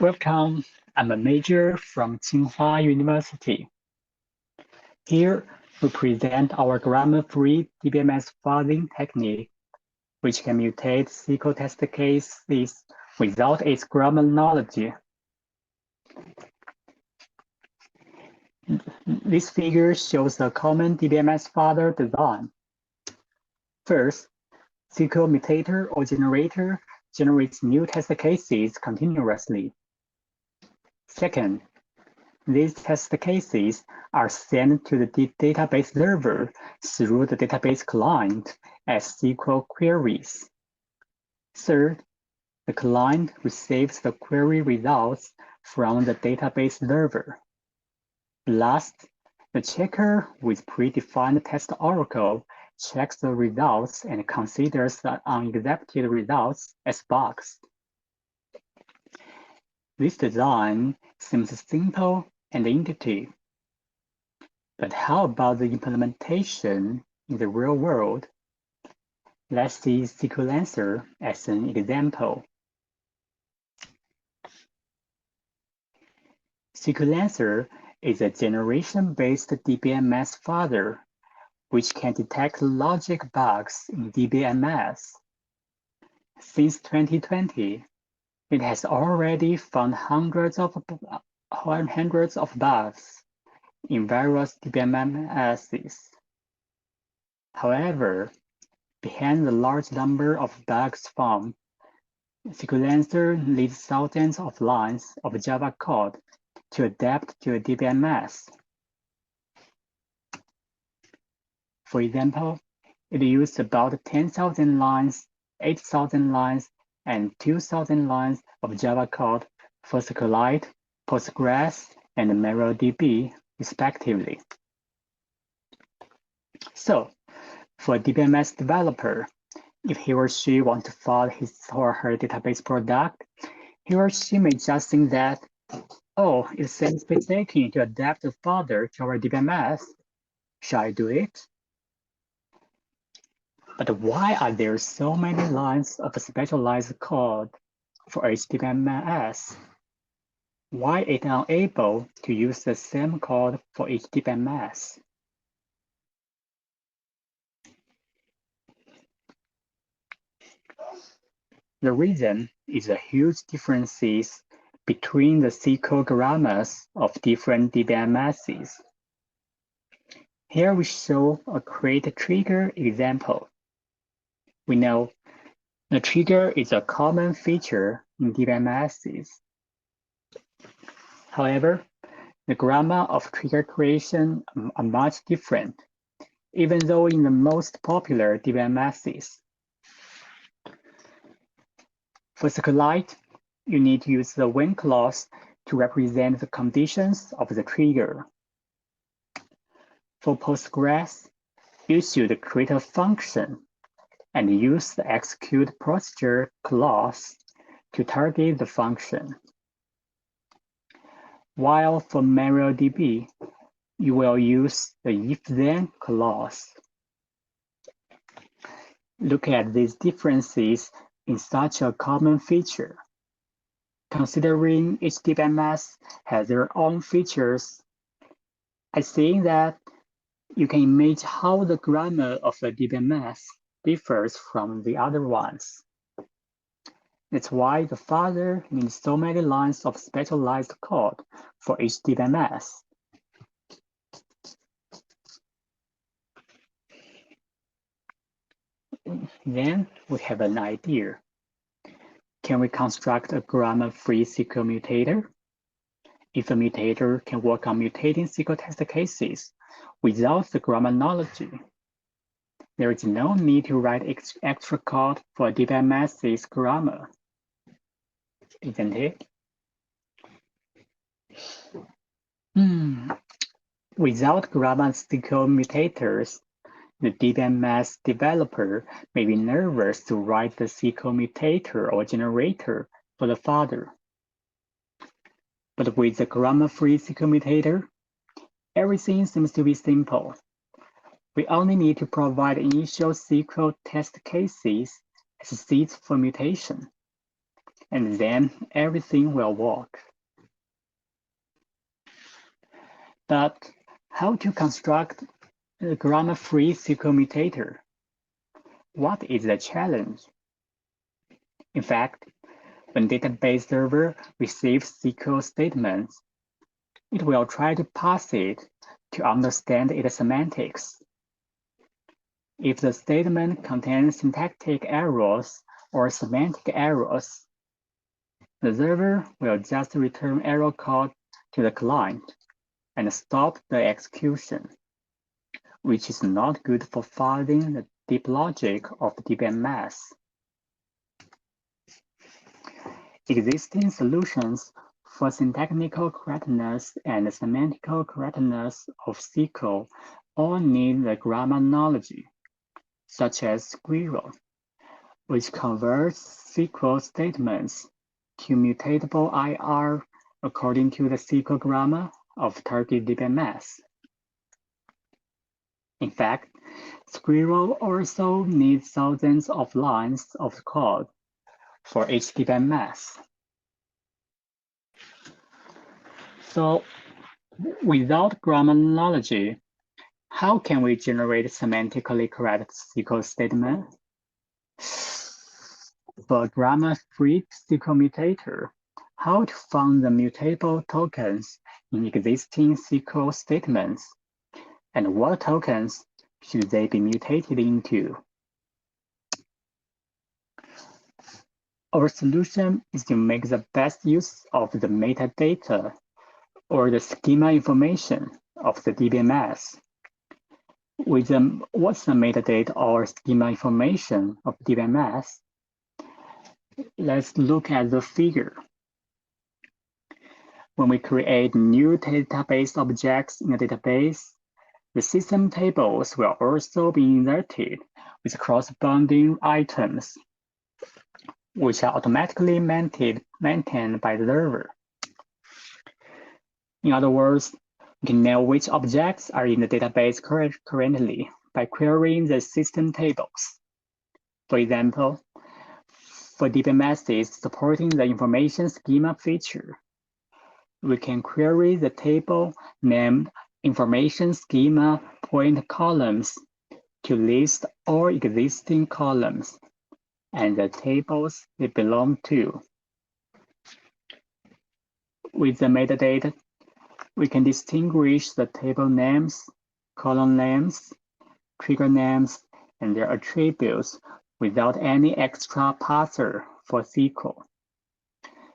Welcome, I'm a major from Tsinghua University. Here, we present our grammar-free DBMS fuzzing technique, which can mutate SQL test cases without its grammar knowledge. This figure shows a common DBMS fuzzer design. First, SQL mutator or generator generates new test cases continuously. Second, these test cases are sent to the database server through the database client as SQL queries. Third, the client receives the query results from the database server. Last, the checker with predefined test oracle checks the results and considers the unexecuted results as bugs. This design seems simple and intuitive. But how about the implementation in the real world? Let's see Sequencer as an example. Sequencer is a generation-based DBMS fuzzer which can detect logic bugs in DBMS. Since 2020, it has already found hundreds of bugs in various DBMSs. However, behind the large number of bugs found, Sequencer needs thousands of lines of Java code to adapt to a DBMS. For example, it used about 10,000 lines, 8,000 lines, and 2,000 lines of Java code for SQLite, Postgres, and MariaDB, respectively. So, for a DBMS developer, if he or she wants to fuzz his or her database product, he or she may just think that, oh, it seems painstaking to adapt the fuzzer to our DBMS. Shall I do it? But why are there so many lines of specialized code for each DBMS? Why is it unable to use the same code for each DBMS? The reason is the huge differences between the SQL grammars of different DBMSs. Here we show a create trigger example. We know the trigger is a common feature in DBMSs. However, the grammar of trigger creation are much different, even though in the most popular DBMSs. For SQLite, you need to use the when clause to represent the conditions of the trigger. For Postgres, you should create a function and use the execute procedure clause to target the function. While for MariaDB, you will use the if-then clause. Look at these differences in such a common feature. Considering each DBMS has their own features, I think that you can imagine how the grammar of the DBMS differs from the other ones. That's why the fuzzer needs so many lines of specialized code for each DBMS. Then we have an idea. Can we construct a grammar-free SQL mutator? If a mutator can work on mutating SQL test cases without the grammar knowledge, there is no need to write extra code for DBMS's grammar, isn't it? Without grammar SQL mutators, the DBMS developer may be nervous to write the SQL mutator or generator for the fuzzer. But with the grammar-free SQL mutator, everything seems to be simple. We only need to provide initial SQL test cases as seeds for mutation. and then everything will work. But how to construct a grammar-free SQL mutator? What is the challenge? In fact, when database server receives SQL statements, it will try to parse it to understand its semantics. If the statement contains syntactic errors or semantic errors, the server will just return error code to the client and stop the execution, which is not good for fuzzing the deep logic of DBMS. Existing solutions for syntactical correctness and semantical correctness of SQL all need the grammar knowledge, such as Squirrel, which converts SQL statements to mutable IR according to the SQL grammar of target DBMS. In fact, Squirrel also needs thousands of lines of code for each DBMS. So, without grammar knowledge, how can we generate semantically correct SQL statement? For grammar-free SQL mutator, how to find the mutable tokens in existing SQL statements, and what tokens should they be mutated into? Our solution is to make the best use of the metadata or the schema information of the DBMS. What's the metadata or schema information of DBMS? Let's look at the figure. When we create new database objects in a database, the system tables will also be inserted with corresponding items, which are automatically maintained by the server. In other words, we can know which objects are in the database currently by querying the system tables. For example, for DBMSs supporting the information schema feature, we can query the table named information schema point columns to list all existing columns and the tables they belong to. With the metadata, we can distinguish the table names, column names, trigger names, and their attributes without any extra parser for SQL.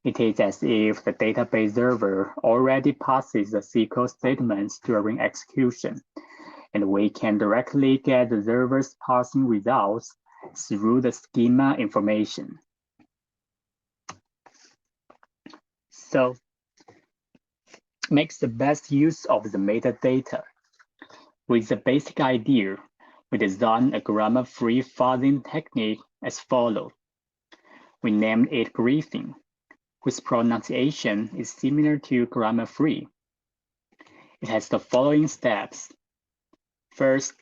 It is as if the database server already passes the SQL statements during execution, and we can directly get the server's parsing results through the schema information. So, makes the best use of the metadata. With the basic idea, we design a grammar-free fuzzing technique as follows. We named it Griffin, whose pronunciation is similar to grammar-free. It has the following steps. First,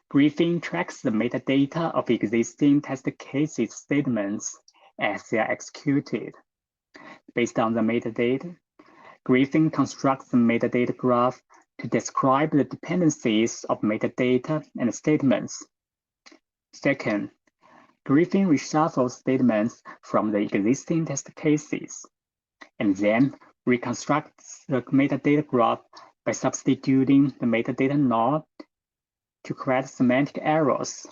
Griffin tracks the metadata of existing test cases statements as they are executed. Based on the metadata, Griffin constructs the metadata graph to describe the dependencies of metadata and statements. Second, Griffin reshuffles statements from the existing test cases, and then reconstructs the metadata graph by substituting the metadata node to correct semantic errors.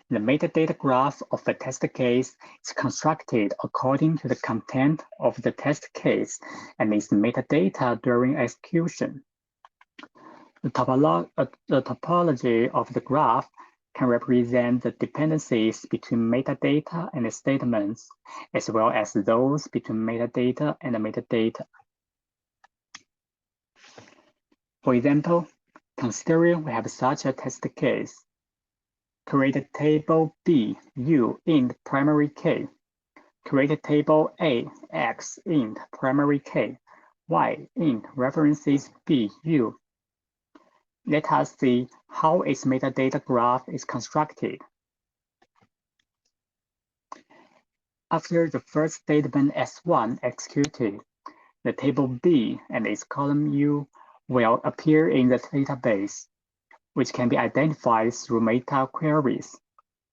The metadata graph of a test case is constructed according to the content of the test case and its metadata during execution. The topology of the graph can represent the dependencies between metadata and statements, as well as those between metadata and metadata. For example, considering we have such a test case. Create a table B, U, int primary K. Create a table A, X, int primary K, Y, int references B, U. Let us see how its metadata graph is constructed. After the first statement S1 executed, the table B and its column U will appear in the database, which can be identified through meta queries.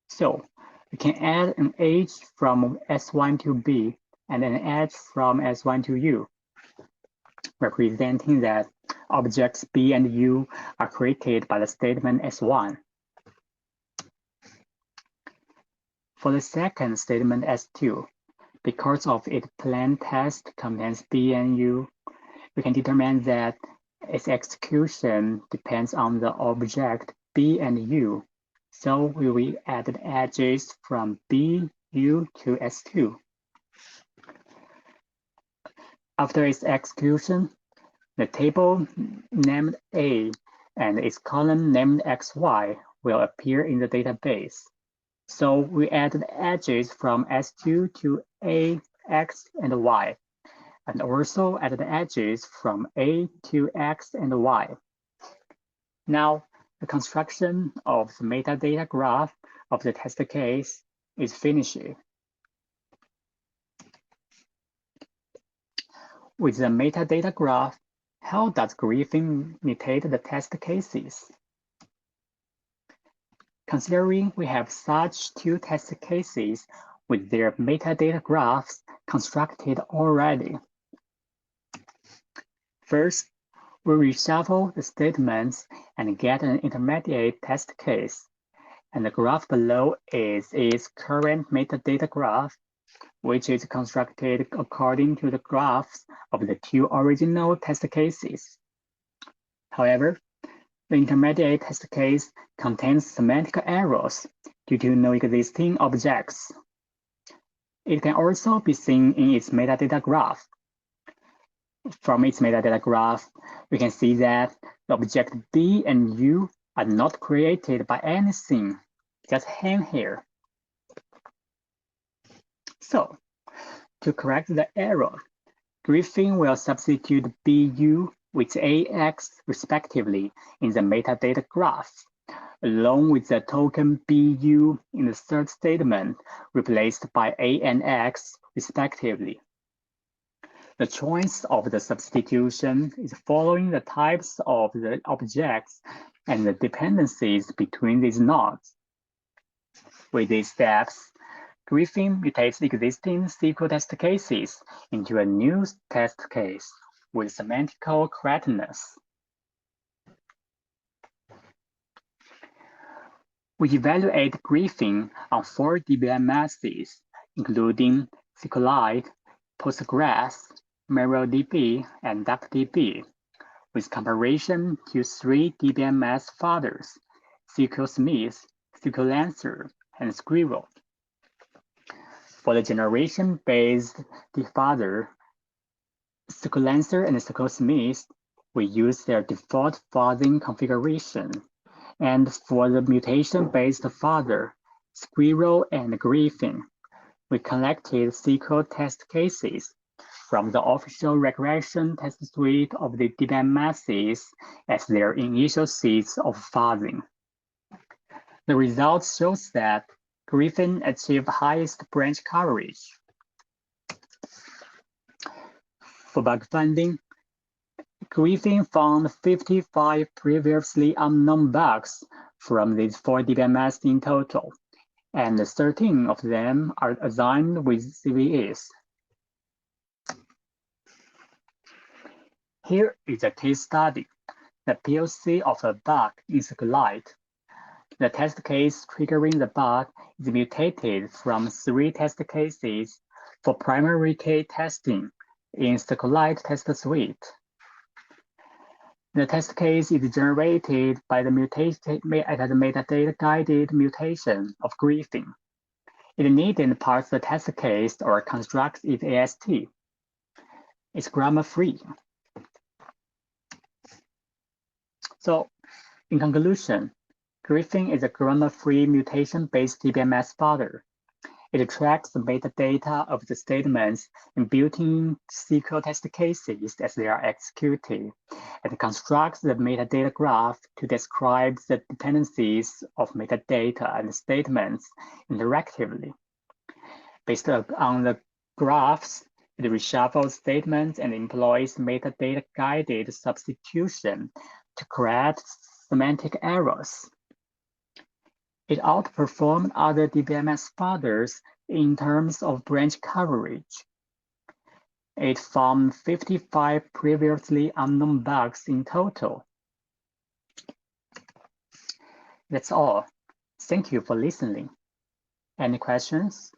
So we can add an edge from S1 to B and an edge from S1 to U, representing that objects B and U are created by the statement S1. For the second statement S2, because of its plain text contains B and U, we can determine that its execution depends on the object B and U. So we will add the edges from B, U to S2. After its execution, the table named A and its column named XY will appear in the database. So we add the edges from S2 to A, X, and Y, and also add the edges from A to X and Y. Now, the construction of the metadata graph of the test case is finished. With the metadata graph, how does Griffin mutate the test cases? Considering we have such two test cases with their metadata graphs constructed already. First, we reshuffle the statements and get an intermediate test case, and the graph below is its current metadata graph, which is constructed according to the graphs of the two original test cases. However, the intermediate test case contains semantic errors due to no existing objects. It can also be seen in its metadata graph. From its metadata graph, we can see that the object B and U are not created by anything, just hang here. So, to correct the error, Griffin will substitute BU with AX respectively in the metadata graph, along with the token BU in the third statement replaced by A and X respectively. The choice of the substitution is following the types of the objects and the dependencies between these nodes. With these steps, Griffin mutates existing SQL test cases into a new test case with semantical correctness. We evaluate Griffin on 4 DBMSs, including SQLite, Postgres, MariaDB, and DuckDB, with comparison to 3 DBMS fathers, SQLsmith, SQLancer, and Squirrel. For the generation-based father, SQLancer and SQLsmith, we use their default fuzzing configuration. And for the mutation-based father, Squirrel and Griffin, we collected SQL test cases from the official regression test suite of the DBMSs as their initial seeds of fuzzing. The results shows that Griffin achieved highest branch coverage. For bug finding, Griffin found 55 previously unknown bugs from these 4 DBMS in total, and 13 of them are assigned with CVEs. Here is a case study, the POC of a bug in SQLite. The test case triggering the bug is mutated from 3 test cases for primary key testing in SQLite test suite. The test case is generated by the metadata guided mutation of Griffin. It needn't parse the test case or construct its AST. It's grammar-free. So, in conclusion, Griffin is a grammar-free mutation-based DBMS father. It tracks the metadata of the statements in built-in SQL test cases as they are executed, and constructs the metadata graph to describe the dependencies of metadata and statements interactively. Based on the graphs, it reshuffles statements and employs metadata-guided substitution to correct semantic errors. It outperformed other DBMS fathers in terms of branch coverage. It found 55 previously unknown bugs in total. That's all. Thank you for listening. Any questions?